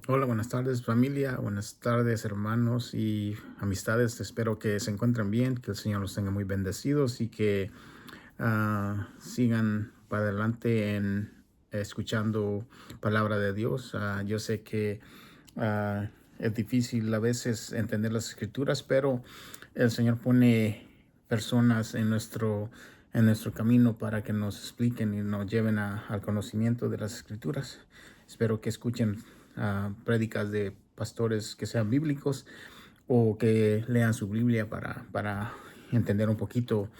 Hola, buenas tardes familia, buenas tardes hermanos y amistades. Espero que se encuentren bien, que el Señor los tenga muy bendecidos y que sigan para adelante en escuchando palabra de Dios. Yo sé que es difícil a veces entender las escrituras, pero el Señor pone personas en nuestro camino para que nos expliquen y nos lleven al conocimiento de las escrituras. Espero que escuchen prédicas de pastores que sean bíblicos o que lean su Biblia para entender un poquito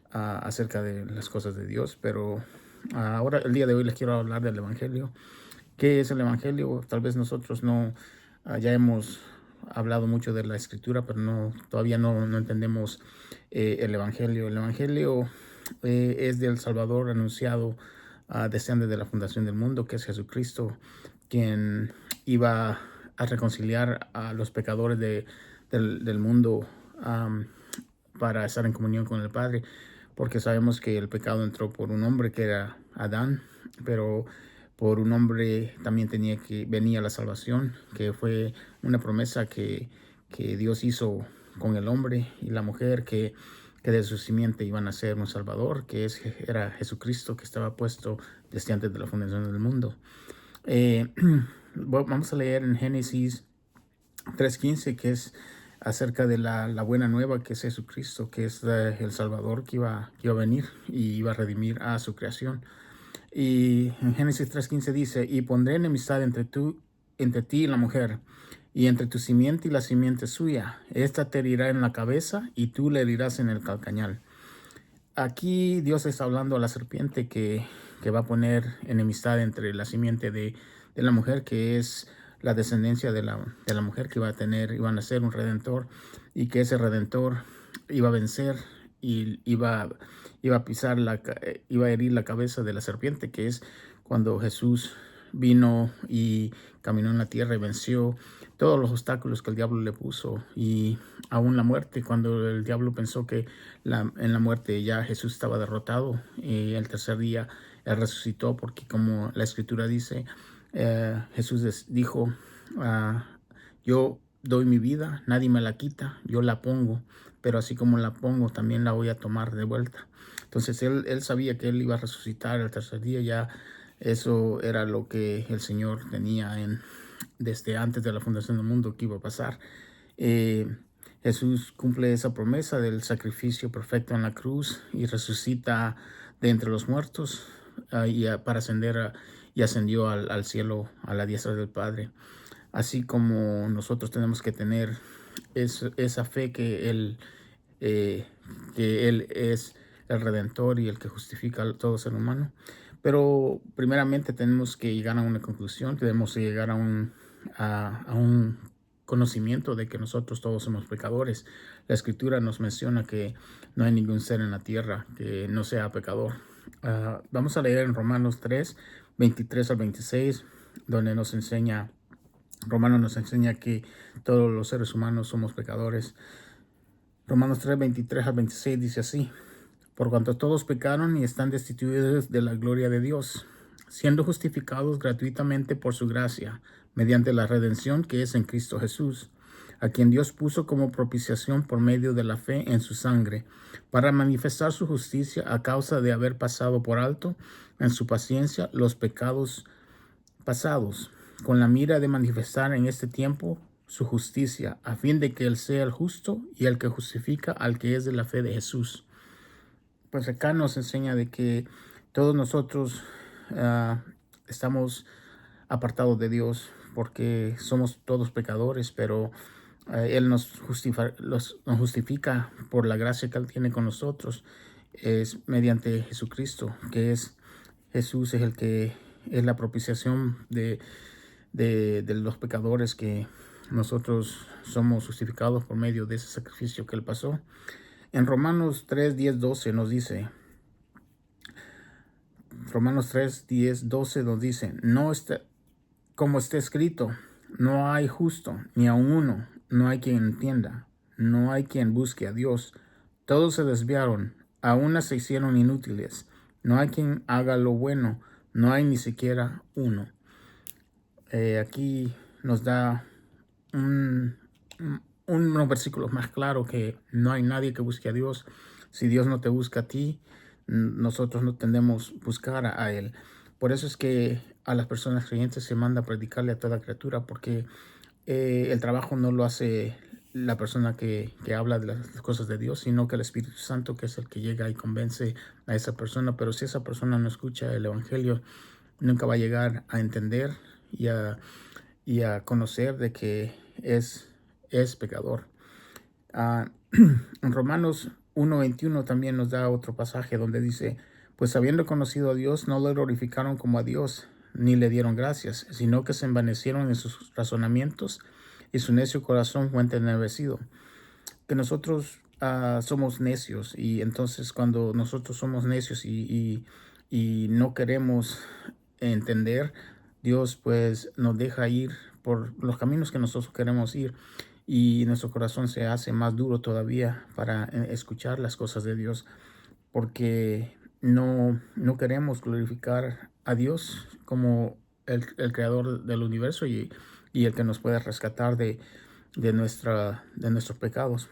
acerca de las cosas de Dios. Pero ahora, el día de hoy, les quiero hablar del Evangelio. ¿Qué es el Evangelio? Tal vez nosotros no, ya hemos hablado mucho de la Escritura, pero todavía no entendemos el Evangelio. El Evangelio es del Salvador anunciado desde antes de la fundación del mundo, que es Jesucristo, quien iba a reconciliar a los pecadores del mundo, um, para estar en comunión con el Padre, porque sabemos que el pecado entró por un hombre que era Adán, pero por un hombre también venía la salvación, que fue una promesa que Dios hizo con el hombre y la mujer, que de su simiente iban a ser un salvador, era Jesucristo, que estaba puesto desde antes de la fundación del mundo. Eh, Vamos a leer en Génesis 3:15, que es acerca de la buena nueva, que es Jesucristo, que es el Salvador que iba a venir y iba a redimir a su creación. Y en Génesis 3:15 dice: y pondré enemistad entre ti y la mujer, y entre tu simiente y la simiente suya. Esta te herirá en la cabeza y tú le herirás en el calcañal. Aquí Dios está hablando a la serpiente que va a poner enemistad entre la simiente de la mujer, que es la descendencia de la mujer, que iban a ser un redentor, y que ese redentor iba a vencer y iba a iba a herir la cabeza de la serpiente, que es cuando Jesús vino y caminó en la tierra y venció todos los obstáculos que el diablo le puso, y aún la muerte. Cuando el diablo pensó que en la muerte ya Jesús estaba derrotado, y el tercer día él resucitó, porque como la escritura dice, Jesús dijo: yo doy mi vida, nadie me la quita, yo la pongo, pero así como la pongo, también la voy a tomar de vuelta. Entonces él sabía que él iba a resucitar el tercer día. Ya eso era lo que el Señor tenía desde antes de la fundación del mundo, que iba a pasar. Eh, Jesús cumple esa promesa del sacrificio perfecto en la cruz y resucita de entre los muertos, para ascender y ascendió al cielo, a la diestra del Padre. Así como nosotros tenemos que tener esa fe eh, que Él es el Redentor y el que justifica a todo ser humano. Pero primeramente tenemos que llegar a una conclusión, tenemos que llegar a un conocimiento de que nosotros todos somos pecadores. La Escritura nos menciona que no hay ningún ser en la tierra que no sea pecador. Vamos a leer en Romanos 3:23 al 26, donde Romanos nos enseña que todos los seres humanos somos pecadores. Romanos 3:23 al 26 dice así: por cuanto todos pecaron y están destituidos de la gloria de Dios, siendo justificados gratuitamente por su gracia, mediante la redención que es en Cristo Jesús, a quien Dios puso como propiciación por medio de la fe en su sangre, para manifestar su justicia a causa de haber pasado por alto en su paciencia los pecados pasados, con la mira de manifestar en este tiempo su justicia, a fin de que Él sea el justo y el que justifica al que es de la fe de Jesús. Pues acá nos enseña de que todos nosotros estamos apartados de Dios, porque somos todos pecadores, pero Él nos justifica por la gracia que Él tiene con nosotros. Es mediante Jesucristo, que es Jesús, es el que es la propiciación de los pecadores, que nosotros somos justificados por medio de ese sacrificio que Él pasó. En Romanos 3:10-12 nos dice, no está, como está escrito: no hay justo, ni aun uno, no hay quien entienda, no hay quien busque a Dios. Todos se desviaron, a una se hicieron inútiles. No hay quien haga lo bueno, no hay ni siquiera uno. Aquí nos da un, unos versículos más claros que no hay nadie que busque a Dios. Si Dios no te busca a ti, nosotros no tendemos buscar a Él. Por eso es que a las personas creyentes se manda a predicarle a toda criatura, porque el trabajo no lo hace la persona que habla de las cosas de Dios, sino que el Espíritu Santo, que es el que llega y convence a esa persona. Pero si esa persona no escucha el Evangelio, nunca va a llegar a entender y a conocer de que es pecador. En Romanos 1:21 también nos da otro pasaje donde dice, pues habiendo conocido a Dios, no lo glorificaron como a Dios, ni le dieron gracias, sino que se envanecieron en sus razonamientos y su necio corazón fue entenebrecido. Que nosotros somos necios, y entonces cuando nosotros somos necios y no queremos entender, Dios pues nos deja ir por los caminos que nosotros queremos ir, y nuestro corazón se hace más duro todavía para escuchar las cosas de Dios, porque no queremos glorificar a Dios como el creador del universo y el que nos puede rescatar de nuestros pecados.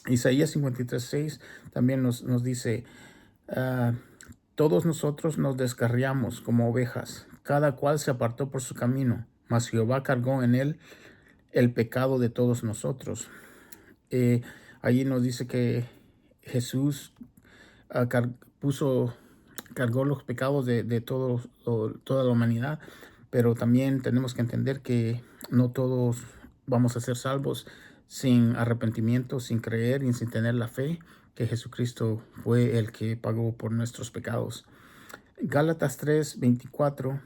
Isaías 53:6 también nos dice, ah, todos nosotros nos descarriamos como ovejas, cada cual se apartó por su camino, mas Jehová cargó en él el pecado de todos nosotros. Eh, Allí nos dice que Jesús cargó los pecados de toda la humanidad, pero también tenemos que entender que no todos vamos a ser salvos sin arrepentimiento, sin creer y sin tener la fe que Jesucristo fue el que pagó por nuestros pecados. Gálatas 3:24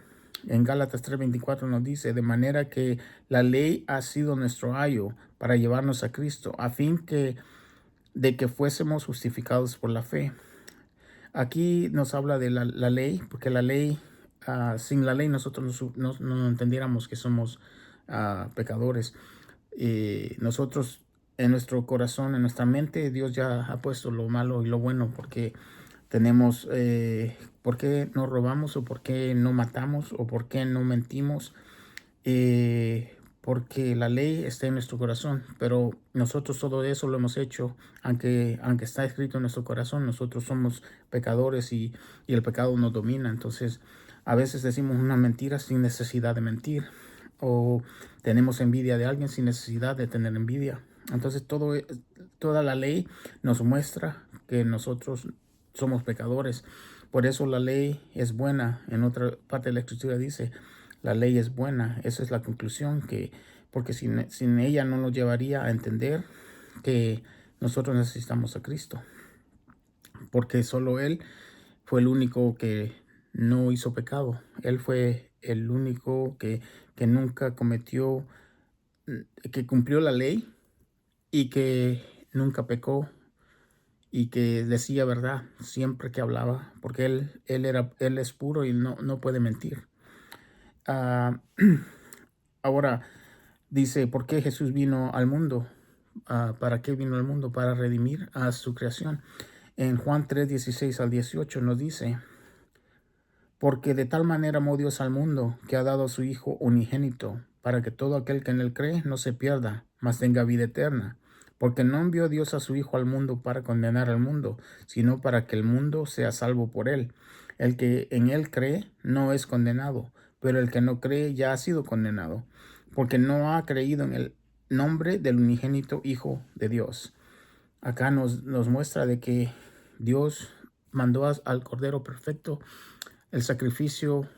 En Gálatas 3:24 nos dice, de manera que la ley ha sido nuestro ayo para llevarnos a Cristo, a fin de que fuésemos justificados por la fe. Aquí nos habla de la ley, porque la ley, sin la ley nosotros no entendiéramos que somos pecadores. Nosotros en nuestro corazón, en nuestra mente, Dios ya ha puesto lo malo y lo bueno, porque tenemos, ¿por qué no robamos o por qué no matamos o por qué no mentimos? Porque la ley está en nuestro corazón, pero nosotros todo eso lo hemos hecho, aunque está escrito en nuestro corazón, nosotros somos pecadores y el pecado nos domina. Entonces, a veces decimos una mentira sin necesidad de mentir, o tenemos envidia de alguien sin necesidad de tener envidia. Entonces, toda la ley nos muestra que nosotros somos pecadores. Por eso la ley es buena. En otra parte de la escritura dice, la ley es buena. Esa es la conclusión, porque sin ella no nos llevaría a entender que nosotros necesitamos a Cristo, porque solo Él fue el único que no hizo pecado. Él fue el único que nunca cometió, que cumplió la ley y que nunca pecó y que decía verdad siempre que hablaba, porque él es puro y no puede mentir. Ah, Ahora dice, ¿por qué Jesús vino al mundo? ¿Para qué vino al mundo? Para redimir a su creación. En Juan 3:16-18 nos dice, porque de tal manera amó Dios al mundo, que ha dado a su Hijo unigénito, para que todo aquel que en él cree no se pierda, mas tenga vida eterna. Porque no envió Dios a su Hijo al mundo para condenar al mundo, sino para que el mundo sea salvo por él. El que en él cree no es condenado, pero el que no cree ya ha sido condenado, porque no ha creído en el nombre del unigénito Hijo de Dios. Acá nos muestra de que Dios mandó al Cordero perfecto, el sacrificio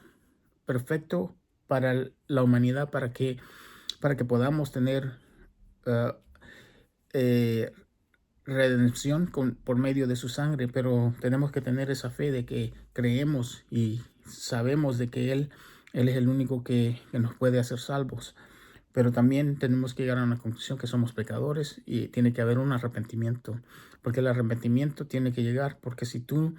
perfecto para la humanidad, para que podamos tener uh, eh, redención por medio de su sangre. Pero tenemos que tener esa fe de que creemos y sabemos de que Él es el único que nos puede hacer salvos. Pero también tenemos que llegar a una conclusión que somos pecadores y tiene que haber un arrepentimiento, porque el arrepentimiento tiene que llegar, porque si tú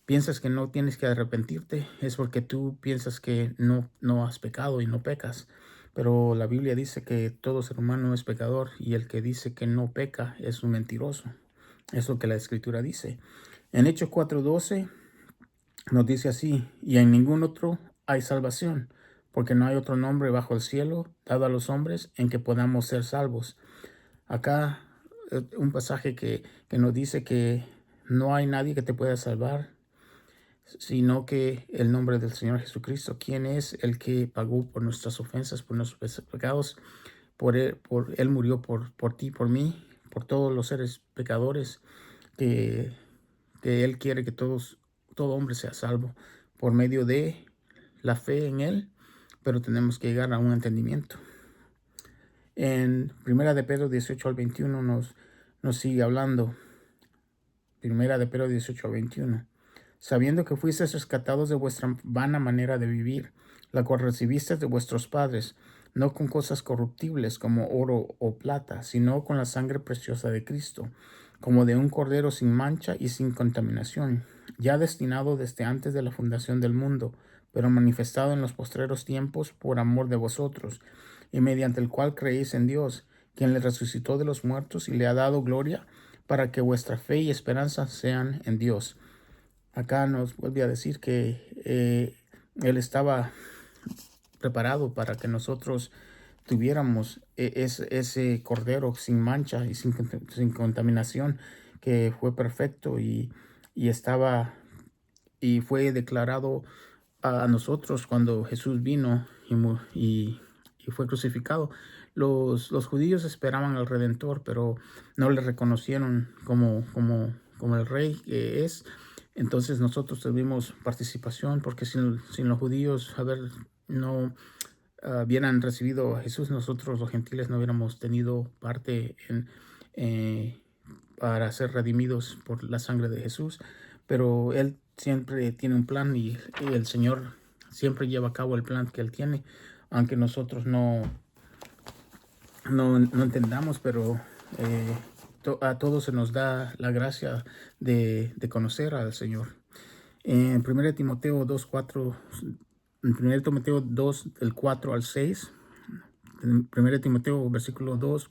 piensas que no tienes que arrepentirte, es porque tú piensas que no has pecado y no pecas. Pero la Biblia dice que todo ser humano es pecador, y el que dice que no peca es un mentiroso. Es lo que la Escritura dice. En Hechos 4:12 nos dice así, y en ningún otro hay salvación, porque no hay otro nombre bajo el cielo dado a los hombres en que podamos ser salvos. Acá un pasaje que nos dice que no hay nadie que te pueda salvar, sino que el nombre del Señor Jesucristo, quien es el que pagó por nuestras ofensas, por nuestros pecados. Él murió por ti, por mí, por todos los seres pecadores, que, que Él quiere que todo hombre sea salvo por medio de la fe en Él, pero tenemos que llegar a un entendimiento. En Primera de Pedro 18 al 21 nos sigue hablando. Primera de Pedro 18 al 21. Sabiendo que fuisteis rescatados de vuestra vana manera de vivir, la cual recibisteis de vuestros padres, no con cosas corruptibles como oro o plata, sino con la sangre preciosa de Cristo, como de un cordero sin mancha y sin contaminación, ya destinado desde antes de la fundación del mundo, pero manifestado en los postreros tiempos por amor de vosotros, y mediante el cual creéis en Dios, quien le resucitó de los muertos y le ha dado gloria, para que vuestra fe y esperanza sean en Dios. Acá nos vuelve a decir que Él estaba preparado para que nosotros tuviéramos ese cordero sin mancha y sin contaminación, que fue perfecto y estaba y fue declarado a nosotros cuando Jesús vino y fue crucificado. Los judíos esperaban al Redentor, pero no le reconocieron como el rey que es. Entonces nosotros tuvimos participación, porque sin los judíos no hubieran recibido a Jesús, nosotros los gentiles no hubiéramos tenido parte eh, para ser redimidos por la sangre de Jesús. Pero Él siempre tiene un plan y el Señor siempre lleva a cabo el plan que Él tiene, aunque nosotros no entendamos, pero a todos se nos da la gracia de conocer al Señor. En 1 Timoteo 2:4, en 1 Timoteo 2, del 4 al 6, en 1 Timoteo versículo 2,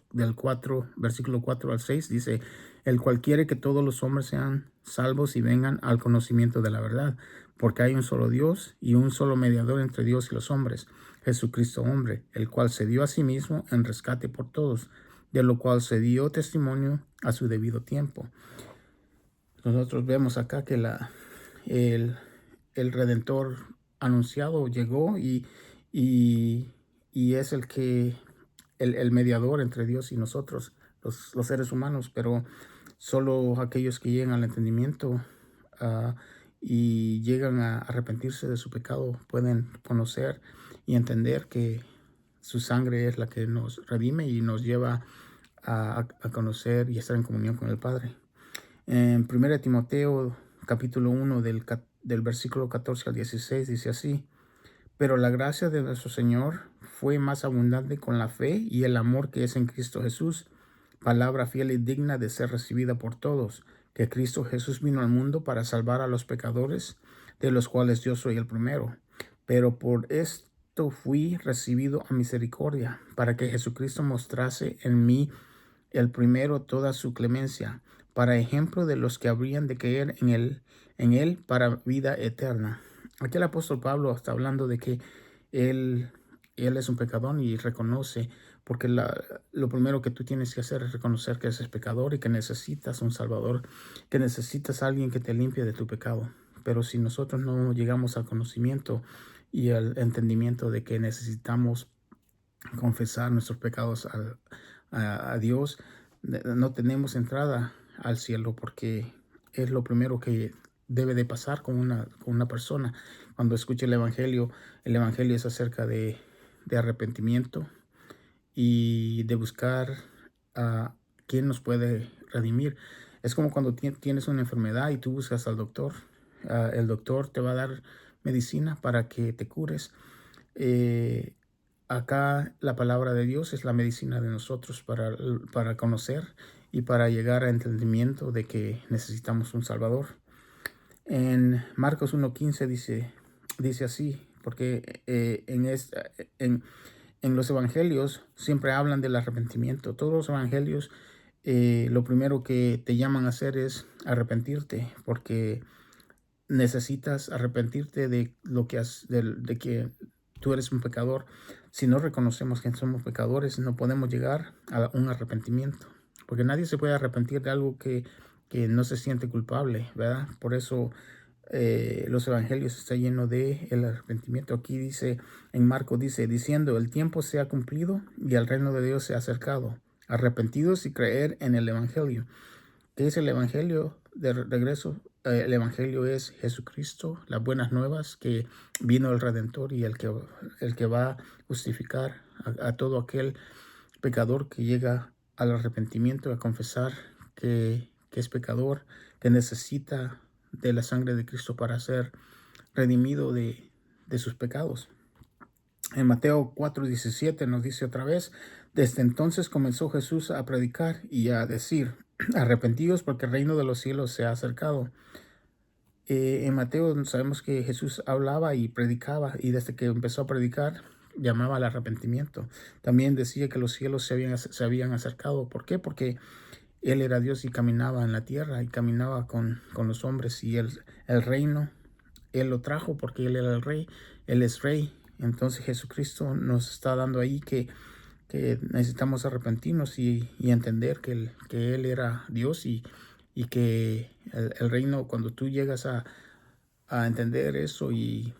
versículo 4 al 6, dice: el cual quiere que todos los hombres sean salvos y vengan al conocimiento de la verdad, porque hay un solo Dios y un solo mediador entre Dios y los hombres, Jesucristo hombre, el cual se dio a sí mismo en rescate por todos, de lo cual se dio testimonio a su debido tiempo. Nosotros vemos acá que el Redentor anunciado llegó y es el mediador entre Dios y nosotros, los seres humanos, pero solo aquellos que llegan al entendimiento y llegan a arrepentirse de su pecado pueden conocer y entender que su sangre es la que nos redime y nos lleva a conocer y estar en comunión con el Padre. En 1 Timoteo capítulo 1 del versículo 14 al 16 dice así: pero la gracia de nuestro Señor fue más abundante con la fe y el amor que es en Cristo Jesús, palabra fiel y digna de ser recibida por todos, que Cristo Jesús vino al mundo para salvar a los pecadores, de los cuales yo soy el primero. Pero por esto fui recibido a misericordia, para que Jesucristo mostrase en mí el primero toda su clemencia, para ejemplo de los que habrían de creer en él para vida eterna. Aquí el apóstol Pablo está hablando de que él es un pecador y reconoce, porque lo primero que tú tienes que hacer es reconocer que eres pecador y que necesitas un Salvador, que necesitas a alguien que te limpie de tu pecado. Pero si nosotros no llegamos al conocimiento y al entendimiento de que necesitamos confesar nuestros pecados a Dios, no tenemos entrada al cielo, porque es lo primero que debe de pasar con una persona cuando escuche el Evangelio. El Evangelio es acerca de arrepentimiento y de buscar a quién nos puede redimir. Es como cuando tienes una enfermedad y tú buscas al doctor. El doctor te va a dar medicina para que te cures. Acá la palabra de Dios es la medicina de nosotros para conocer y para llegar a entendimiento de que necesitamos un Salvador. En Marcos 1:15 dice así, porque en los evangelios siempre hablan del arrepentimiento. Todos los evangelios lo primero que te llaman a hacer es arrepentirte, porque necesitas arrepentirte de lo que tú eres un pecador. Si no reconocemos que somos pecadores, no podemos llegar a un arrepentimiento, porque nadie se puede arrepentir de algo que no se siente culpable, ¿verdad? Por eso los evangelios está lleno de el arrepentimiento. Aquí dice, en Marcos dice, diciendo, el tiempo se ha cumplido y el reino de Dios se ha acercado. Arrepentidos y creer en el evangelio. ¿Qué es el evangelio? De regreso, el evangelio es Jesucristo, las buenas nuevas, que vino el Redentor y el que va a justificar a todo aquel pecador que llega al arrepentimiento, a confesar que es pecador, que necesita de la sangre de Cristo para ser redimido de sus pecados. En Mateo 4:17 nos dice otra vez, desde entonces comenzó Jesús a predicar y a decir, arrepentidos porque el reino de los cielos se ha acercado. En Mateo sabemos que Jesús hablaba y predicaba, y desde que empezó a predicar llamaba al arrepentimiento. También decía que los cielos se habían acercado. ¿Por qué? Porque Él era Dios y caminaba en la tierra y caminaba con los hombres, y el reino Él lo trajo porque Él era el rey, Él es rey. Entonces Jesucristo nos está dando ahí que necesitamos arrepentirnos y entender que Él era Dios, y que el reino, cuando tú llegas a entender eso, y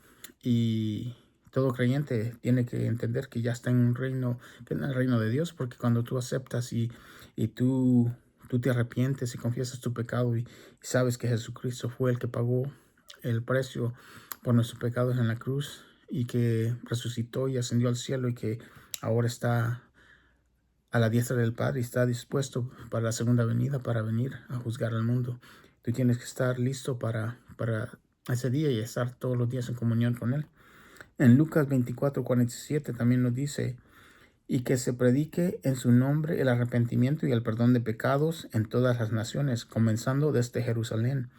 todo creyente tiene que entender que ya está en un reino, que en el reino de Dios, porque cuando tú aceptas y tú te arrepientes y confiesas tu pecado, y sabes que Jesucristo fue el que pagó el precio por nuestros pecados en la cruz, y que resucitó y ascendió al cielo, y que ahora está a la diestra del Padre y está dispuesto para la segunda venida, para venir a juzgar al mundo. Tú tienes que estar listo para ese día y estar todos los días en comunión con Él. En Lucas 24:47 también nos dice, y que se predique en su nombre el arrepentimiento y el perdón de pecados en todas las naciones, comenzando desde Jerusalén.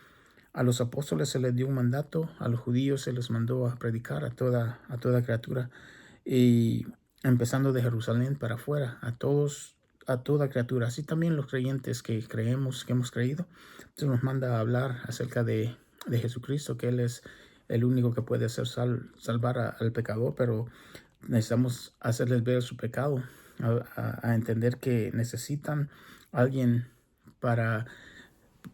A los apóstoles se les dio un mandato, a los judíos se les mandó a predicar a toda criatura, y empezando de Jerusalén para afuera, a toda criatura. Así también los creyentes que creemos, que hemos creído, se nos manda a hablar acerca de Jesucristo, que Él es el único que puede hacer salvar al pecador, pero necesitamos hacerles ver su pecado, a entender que necesitan a alguien para,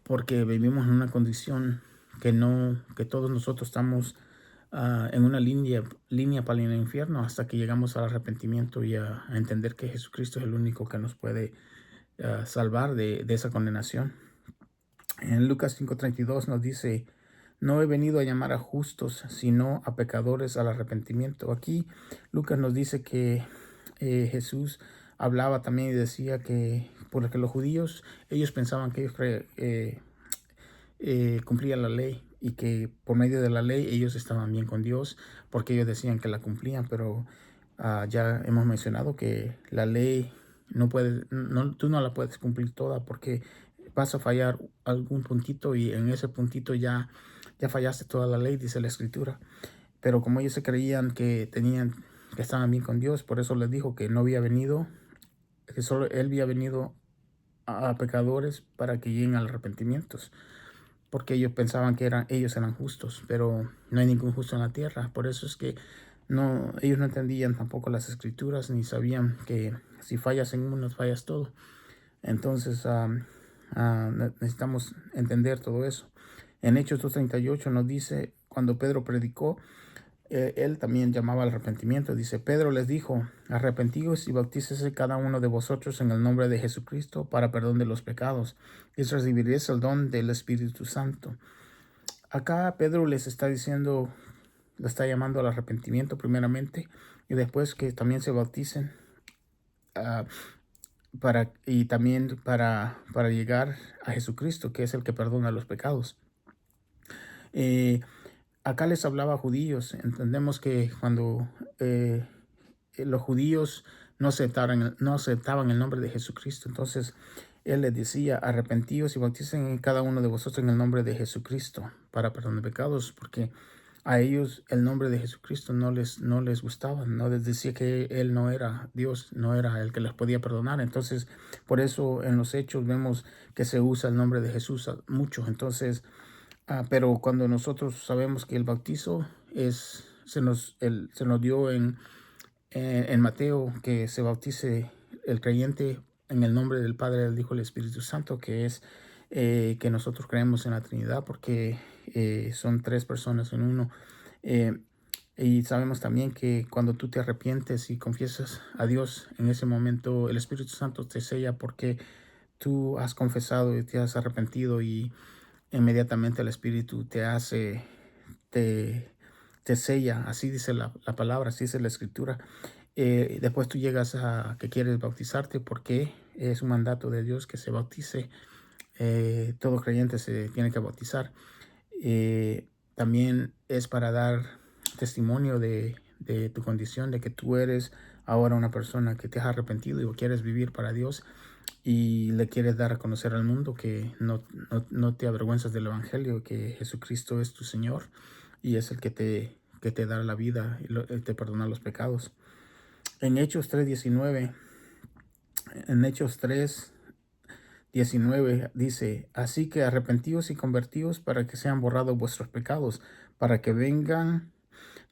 porque vivimos en una condición que todos nosotros estamos en una línea para el infierno, hasta que llegamos al arrepentimiento y a entender que Jesucristo es el único que nos puede salvar de esa condenación. En Lucas 5:32 nos dice, no he venido a llamar a justos, sino a pecadores al arrepentimiento. Aquí Lucas nos dice que Jesús hablaba también y decía que porque los judíos, ellos pensaban que ellos cumplían la ley, y que por medio de la ley ellos estaban bien con Dios, porque ellos decían que la cumplían, pero ya hemos mencionado que la ley tú no la puedes cumplir toda, porque vas a fallar algún puntito, y en ese puntito ya fallaste toda la ley, dice la escritura. Pero como ellos se creían que estaban bien con Dios, por eso les dijo que no había venido, que solo Él había venido a pecadores para que lleguen al arrepentimiento, porque ellos pensaban que ellos eran justos, pero no hay ningún justo en la tierra. Por eso es que ellos no entendían tampoco las escrituras, ni sabían que si fallas en uno, fallas todo. Entonces necesitamos entender todo eso. En Hechos 2:38 nos dice, cuando Pedro predicó, él también llamaba al arrepentimiento. Dice, Pedro les dijo, arrepentíos y bautícese cada uno de vosotros en el nombre de Jesucristo para perdón de los pecados, y recibiréis el don del Espíritu Santo. Acá Pedro les está diciendo, le está llamando al arrepentimiento primeramente, y después que también se bauticen, y también para llegar a Jesucristo, que es el que perdona los pecados. Acá les hablaba a judíos. Entendemos que cuando los judíos no aceptaban el nombre de Jesucristo, entonces Él les decía, arrepentíos y bauticen cada uno de vosotros en el nombre de Jesucristo para perdón de pecados, porque a ellos el nombre de Jesucristo no les gustaba, no les decía que Él no era Dios, no era el que les podía perdonar. Entonces, por eso en los Hechos vemos que se usa el nombre de Jesús mucho. Entonces, pero cuando nosotros sabemos que el bautizo es se nos dio en Mateo que se bautice el creyente en el nombre del Padre, del Hijo y del Espíritu Santo, que es que nosotros creemos en la Trinidad porque son tres personas en uno. Eh, y sabemos también que cuando tú te arrepientes y confiesas a Dios, en ese momento el Espíritu Santo te sella porque tú has confesado y te has arrepentido, y inmediatamente el Espíritu te, te sella. Así dice la palabra, así dice la Escritura. Después tú llegas a que quieres bautizarte porque es un mandato de Dios que se bautice. Todo creyente se tiene que bautizar. También es para dar testimonio de tu condición, de que tú eres ahora una persona que te has arrepentido y quieres vivir para Dios, y le quieres dar a conocer al mundo que no te avergüenzas del Evangelio, que Jesucristo es tu Señor y es el que te da la vida y te perdona los pecados. En Hechos 3:19, en Hechos 3:19 dice: así que arrepentíos y convertíos para que sean borrados vuestros pecados, para que vengan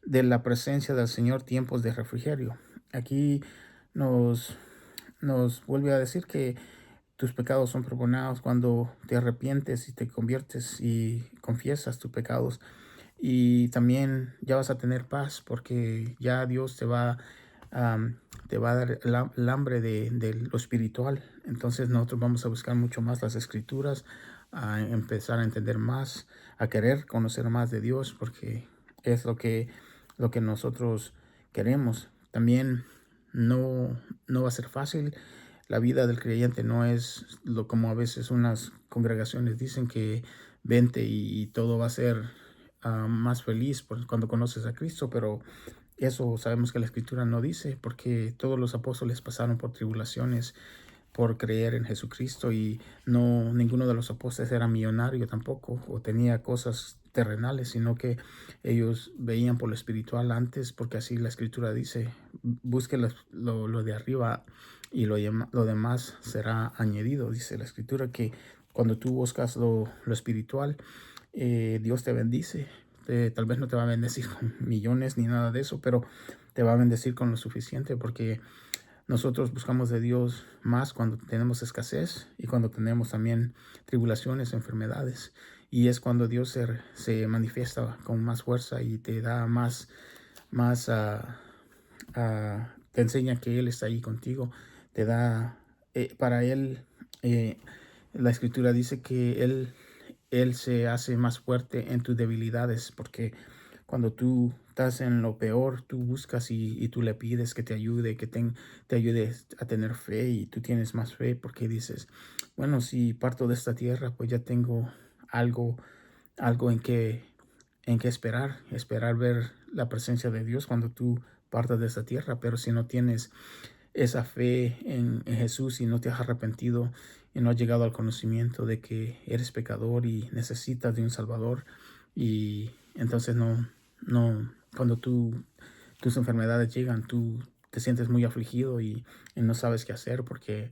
de la presencia del Señor tiempos de refrigerio. Aquí nos, nos vuelve a decir que tus pecados son perdonados cuando te arrepientes y te conviertes y confiesas tus pecados. Y también ya vas a tener paz porque ya Dios te va a dar el hambre de lo espiritual. Entonces nosotros vamos a buscar mucho más las escrituras, a empezar a entender más, a querer conocer más de Dios, porque es lo que nosotros queremos. También no va a ser fácil. La vida del creyente no es lo como a veces unas congregaciones dicen, que vente y todo va a ser más feliz cuando conoces a Cristo, pero eso sabemos que la Escritura no dice, porque todos los apóstoles pasaron por tribulaciones por creer en Jesucristo, y no ninguno de los apóstoles era millonario tampoco o tenía cosas terrenales, sino que ellos veían por lo espiritual antes, porque así la Escritura dice: busque lo de arriba y lo demás será añadido. Dice la Escritura que cuando tú buscas lo espiritual, Dios te bendice. Tal vez no te va a bendecir con millones ni nada de eso, pero te va a bendecir con lo suficiente, porque nosotros buscamos de Dios más cuando tenemos escasez y cuando tenemos también tribulaciones, enfermedades. Y es cuando Dios se manifiesta con más fuerza y te da más te enseña que Él está ahí contigo. Te da, para Él, eh, la Escritura dice que Él se hace más fuerte en tus debilidades, porque cuando tú estás en lo peor, tú buscas y tú le pides que te ayude, te ayude a tener fe, y tú tienes más fe porque dices: bueno, si parto de esta tierra, pues ya tengo algo, algo en que esperar ver la presencia de Dios cuando tú partas de esta tierra. Pero si no tienes esa fe en Jesús y no te has arrepentido y no has llegado al conocimiento de que eres pecador y necesitas de un Salvador, y entonces cuando tus enfermedades llegan, tú te sientes muy afligido y no sabes qué hacer, porque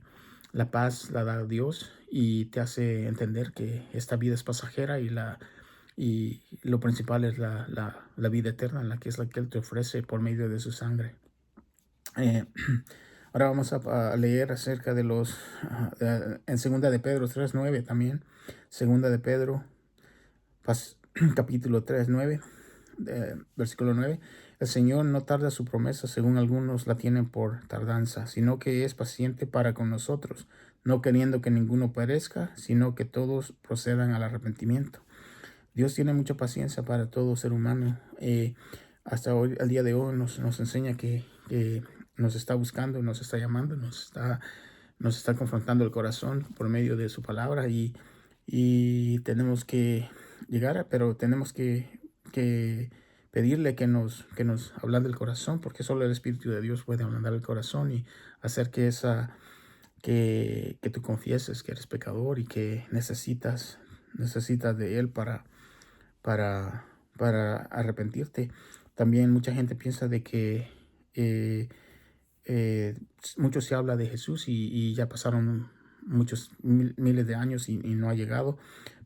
la paz la da Dios y te hace entender que esta vida es pasajera, y lo principal es la vida eterna, en la que es la que Él te ofrece por medio de su sangre. Eh, Ahora vamos a leer acerca de en segunda de Pedro 3:9 también. Segunda de Pedro, capítulo 3:9, versículo 9. El Señor no tarda su promesa, según algunos la tienen por tardanza, sino que es paciente para con nosotros, no queriendo que ninguno perezca, sino que todos procedan al arrepentimiento. Dios tiene mucha paciencia para todo ser humano. Hasta hoy, al día de hoy, nos enseña que nos está buscando, nos está llamando, nos está confrontando el corazón por medio de su palabra, y tenemos que llegar, pero tenemos que pedirle que nos ablande el corazón, porque solo el Espíritu de Dios puede ablandar el corazón y hacer que tú confieses que eres pecador y que necesitas de Él para, para arrepentirte. También mucha gente piensa de que eh, eh, mucho se habla de Jesús y ya pasaron miles de años y no ha llegado,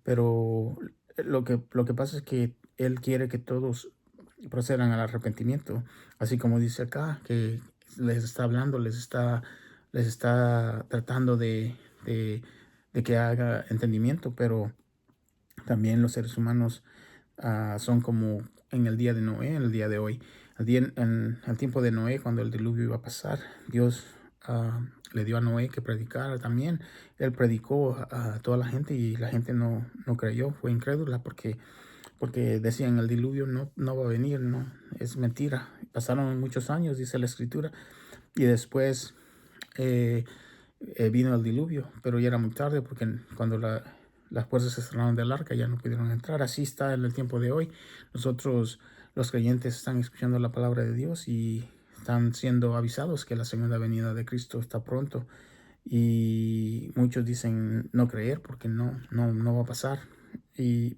pero lo que pasa es que Él quiere que todos procedan al arrepentimiento. Así como dice acá, que les está hablando, les está tratando de que haga entendimiento, pero también los seres humanos son como en el día de Noé, en el día de hoy. En el tiempo de Noé, cuando el diluvio iba a pasar, Dios le dio a Noé que predicara también. Él predicó a toda la gente y la gente no creyó, fue incrédula porque decían el diluvio no va a venir, no, es mentira. Pasaron muchos años, dice la escritura, y después eh, vino el diluvio, pero ya era muy tarde porque cuando las puertas se cerraron del arca ya no pudieron entrar. Así está en el tiempo de hoy. Nosotros, los creyentes, están escuchando la palabra de Dios y están siendo avisados que la segunda venida de Cristo está pronto. Y muchos dicen no creer porque no va a pasar.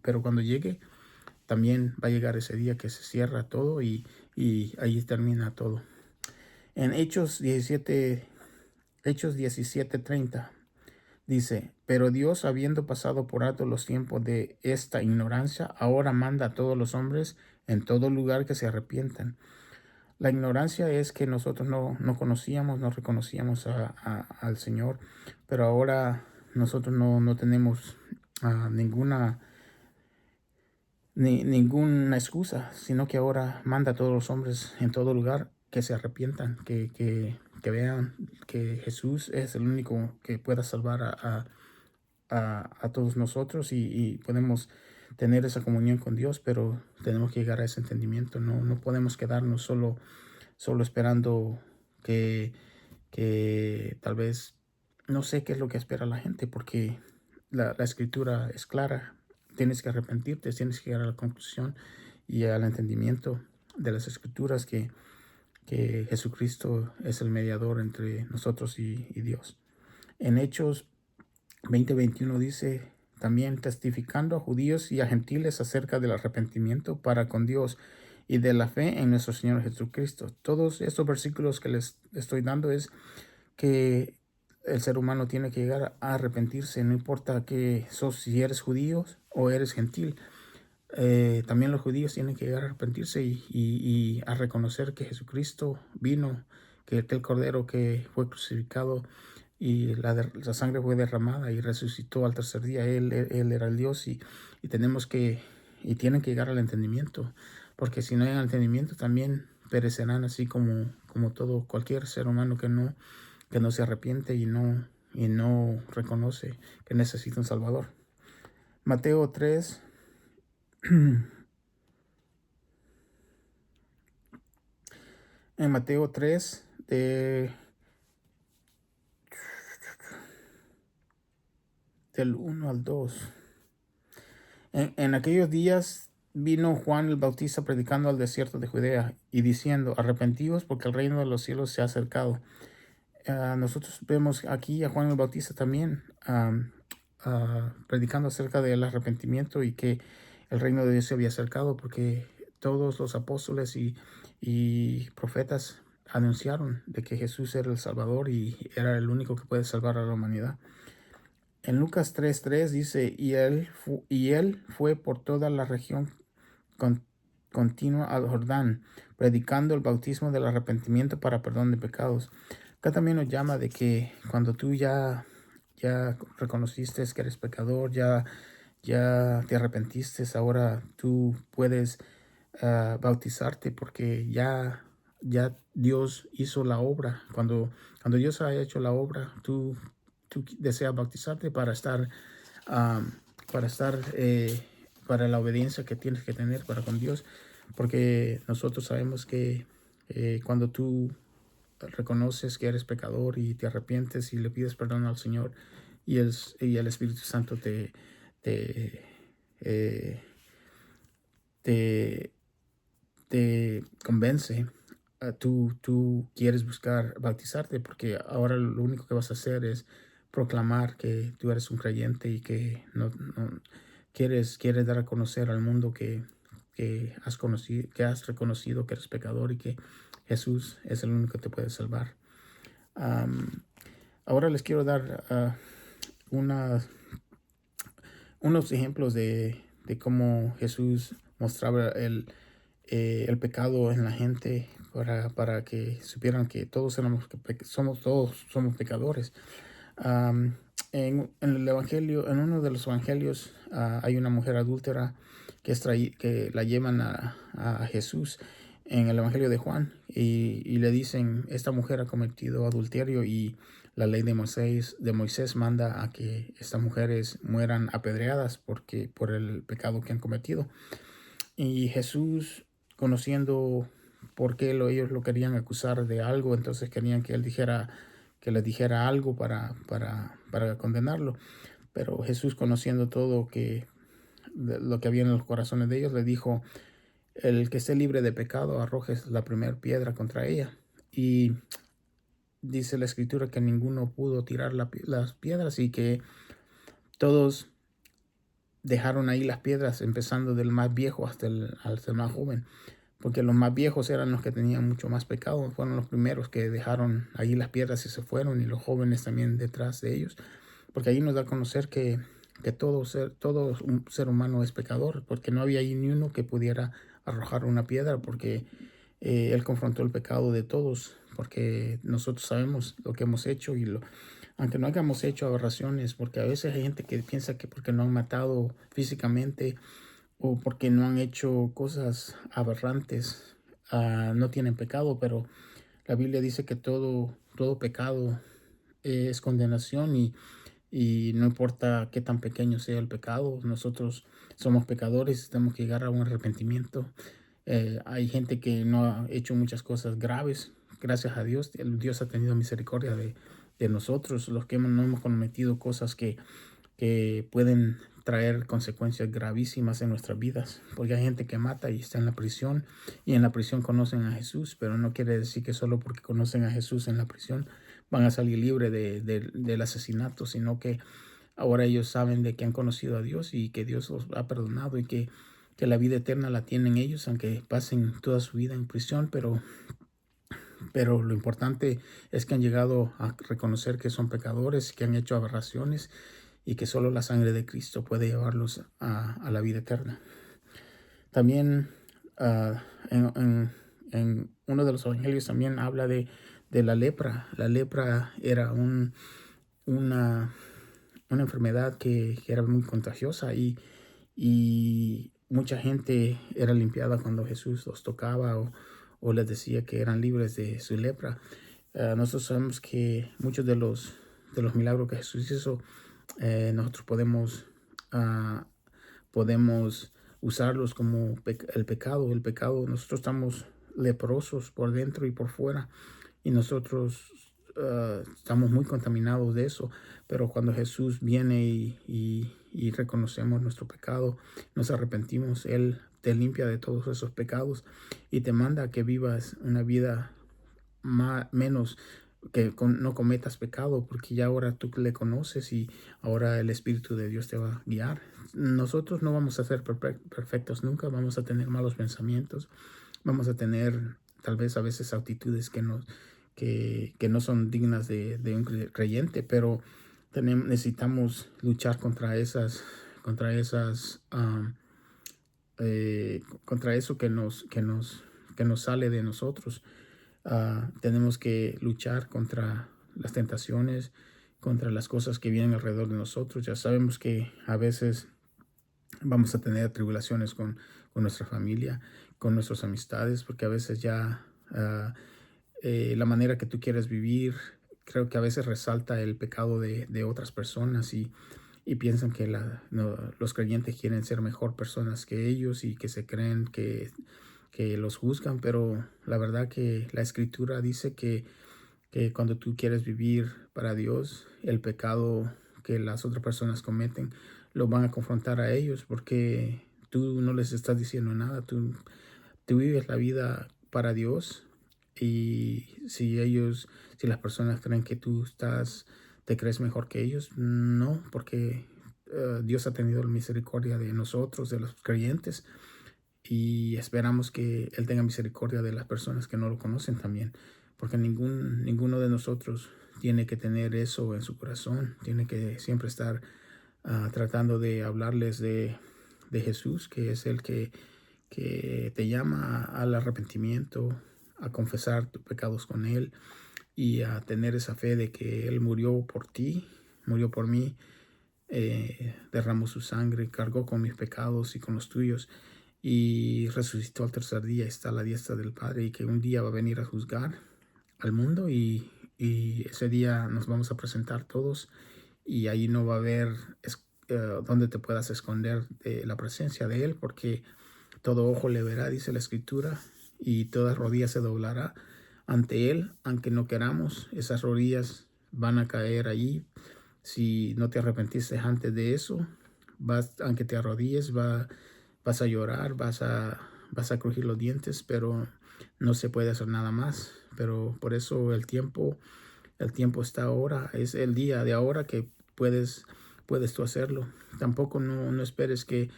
Pero cuando llegue, también va a llegar ese día que se cierra todo y ahí termina todo. En Hechos 17:30 dice, pero Dios, habiendo pasado por alto los tiempos de esta ignorancia, ahora manda a todos los hombres en todo lugar que se arrepientan. La ignorancia es que nosotros no conocíamos, no reconocíamos al Señor, pero ahora nosotros no tenemos ninguna excusa, sino que ahora manda a todos los hombres en todo lugar que se arrepientan, que vean que Jesús es el único que pueda salvar a todos nosotros y podemos tener esa comunión con Dios, pero tenemos que llegar a ese entendimiento. No podemos quedarnos solo esperando que tal vez no sé qué es lo que espera la gente, porque la escritura es clara. Tienes que arrepentirte, tienes que llegar a la conclusión y al entendimiento de las escrituras que Jesucristo es el mediador entre nosotros y Dios. En Hechos 20:21 dice también, testificando a judíos y a gentiles acerca del arrepentimiento para con Dios y de la fe en nuestro Señor Jesucristo. Todos estos versículos que les estoy dando es que el ser humano tiene que llegar a arrepentirse, no importa que si eres judío o eres gentil. También los judíos tienen que llegar a arrepentirse y a reconocer que Jesucristo vino, que aquel cordero que fue crucificado y la sangre fue derramada y resucitó al tercer día. Él era el Dios y tienen que llegar al entendimiento, porque si no hay entendimiento también perecerán así como todo cualquier ser humano que no se arrepiente y no reconoce que necesita un Salvador. Mateo 3. En Mateo 3, del 1 al 2. En aquellos días vino Juan el Bautista predicando al desierto de Judea y diciendo, arrepentíos porque el reino de los cielos se ha acercado. Nosotros vemos aquí a Juan el Bautista también predicando acerca del arrepentimiento y que el reino de Dios se había acercado, porque todos los apóstoles y profetas anunciaron de que Jesús era el Salvador y era el único que puede salvar a la humanidad. En Lucas 3:3 dice, y él fue por toda la región continua al Jordán, predicando el bautismo del arrepentimiento para perdón de pecados. Acá también nos llama de que cuando tú ya reconociste que eres pecador, ya te arrepentiste, ahora tú puedes bautizarte, porque ya Dios hizo la obra. Cuando Dios ha hecho la obra, tú deseas bautizarte para estar para la obediencia que tienes que tener para con Dios, porque nosotros sabemos que cuando tú reconoces que eres pecador y te arrepientes y le pides perdón al Señor y el Espíritu Santo te, eh, te, te convence, tú quieres buscar bautizarte, porque ahora lo único que vas a hacer es proclamar que tú eres un creyente y que no quieres dar a conocer al mundo que has reconocido que eres pecador y que Jesús es el único que te puede salvar. Ahora les quiero dar unos ejemplos de cómo Jesús mostraba el pecado en la gente para que supieran que todos somos pecadores. Am, en el evangelio, en uno de los evangelios, hay una mujer adúltera que la llevan a Jesús en el evangelio de Juan y le dicen, esta mujer ha cometido adulterio y la ley de Moisés manda a que estas mujeres mueran apedreadas por el pecado que han cometido. Y Jesús, conociendo por qué ellos lo querían acusar de algo, entonces querían que que les dijera algo para condenarlo. Pero Jesús, conociendo todo lo que había en los corazones de ellos, le dijo, el que esté libre de pecado, arroje la primera piedra contra ella. Y dice la escritura que ninguno pudo tirar las piedras y que todos dejaron ahí las piedras, empezando del más viejo hasta el más joven, porque los más viejos eran los que tenían mucho más pecado, fueron los primeros que dejaron ahí las piedras y se fueron, y los jóvenes también detrás de ellos, porque ahí nos da a conocer que todo un ser humano es pecador, porque no había ahí ni uno que pudiera arrojar una piedra, porque él confrontó el pecado de todos, porque nosotros sabemos lo que hemos hecho aunque no hayamos hecho aberraciones, porque a veces hay gente que piensa que porque no han matado físicamente o porque no han hecho cosas aberrantes, no tienen pecado, pero la Biblia dice que todo pecado es condenación y no importa qué tan pequeño sea el pecado, nosotros somos pecadores y tenemos que llegar a un arrepentimiento. Hay gente que no ha hecho muchas cosas graves, gracias a Dios. Dios ha tenido misericordia de nosotros, los que no hemos cometido cosas que pueden traer consecuencias gravísimas en nuestras vidas, porque hay gente que mata y está en la prisión, y en la prisión conocen a Jesús, pero no quiere decir que solo porque conocen a Jesús en la prisión van a salir libres del asesinato, sino que ahora ellos saben de que han conocido a Dios y que Dios los ha perdonado y que la vida eterna la tienen ellos, aunque pasen toda su vida en prisión, pero lo importante es que han llegado a reconocer que son pecadores, que han hecho aberraciones y que solo la sangre de Cristo puede llevarlos a la vida eterna. También en uno de los evangelios también habla de la lepra. La lepra era una enfermedad que era muy contagiosa y mucha gente era limpiada cuando Jesús los tocaba o les decía que eran libres de su lepra. Nosotros sabemos que muchos de los milagros que Jesús hizo, nosotros podemos usarlos como el pecado. El pecado, nosotros estamos leprosos por dentro y por fuera, y nosotros estamos muy contaminados de eso, pero cuando Jesús viene y reconocemos nuestro pecado, nos arrepentimos, Él te limpia de todos esos pecados y te manda a que vivas una vida menos, no cometas pecado, porque ya ahora tú le conoces y ahora el Espíritu de Dios te va a guiar. Nosotros no vamos a ser perfectos nunca, vamos a tener malos pensamientos, vamos a tener tal vez a veces actitudes que no son dignas de un creyente, pero necesitamos luchar contra eso que nos sale de nosotros. Tenemos que luchar contra las tentaciones, contra las cosas que vienen alrededor de nosotros. Ya sabemos que a veces vamos a tener tribulaciones con nuestra familia, con nuestras amistades, porque a veces ya la manera que tú quieres vivir, creo que a veces resalta el pecado de otras personas y piensan que los creyentes quieren ser mejor personas que ellos y que se creen que los juzgan, pero la verdad que la escritura dice que cuando tú quieres vivir para Dios, el pecado que las otras personas cometen, lo van a confrontar a ellos, porque tú no les estás diciendo nada, tú vives la vida para Dios, y si las personas creen que te crees mejor que ellos, no, porque Dios ha tenido misericordia de nosotros, de los creyentes, y esperamos que Él tenga misericordia de las personas que no lo conocen también, porque ninguno de nosotros tiene que tener eso en su corazón, tiene que siempre estar tratando de hablarles de Jesús, que es el que que te llama al arrepentimiento, a confesar tus pecados con Él y a tener esa fe de que Él murió por ti, murió por mí, derramó su sangre, cargó con mis pecados y con los tuyos y resucitó al tercer día, está a la diestra del Padre y que un día va a venir a juzgar al mundo y ese día nos vamos a presentar todos y ahí no va a haber donde te puedas esconder de la presencia de Él, porque todo ojo le verá, dice la Escritura, y toda rodilla se doblará ante Él, aunque no queramos. Esas rodillas van a caer allí. Si no te arrepentiste antes de eso, aunque te arrodilles, vas a llorar, vas a crujir los dientes, pero no se puede hacer nada más. Pero por eso el tiempo está ahora, es el día de ahora que puedes tú hacerlo. Tampoco no esperes que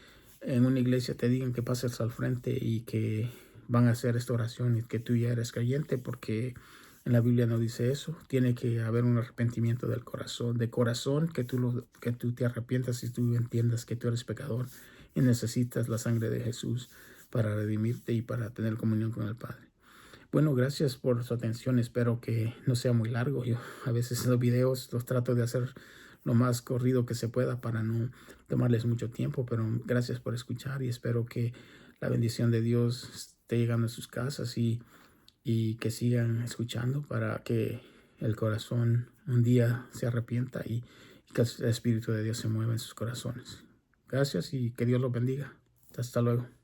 en una iglesia te digan que pases al frente y que van a hacer esta oración y que tú ya eres creyente, porque en la Biblia no dice eso. Tiene que haber un arrepentimiento del corazón, de corazón, que tú te arrepientas y tú entiendas que tú eres pecador y necesitas la sangre de Jesús para redimirte y para tener comunión con el Padre. Bueno, gracias por su atención. Espero que no sea muy largo. Yo a veces los videos los trato de hacer lo más corrido que se pueda para no tomarles mucho tiempo, pero gracias por escuchar y espero que la bendición de Dios esté llegando a sus casas y que sigan escuchando para que el corazón un día se arrepienta y que el Espíritu de Dios se mueva en sus corazones. Gracias y que Dios los bendiga. Hasta luego.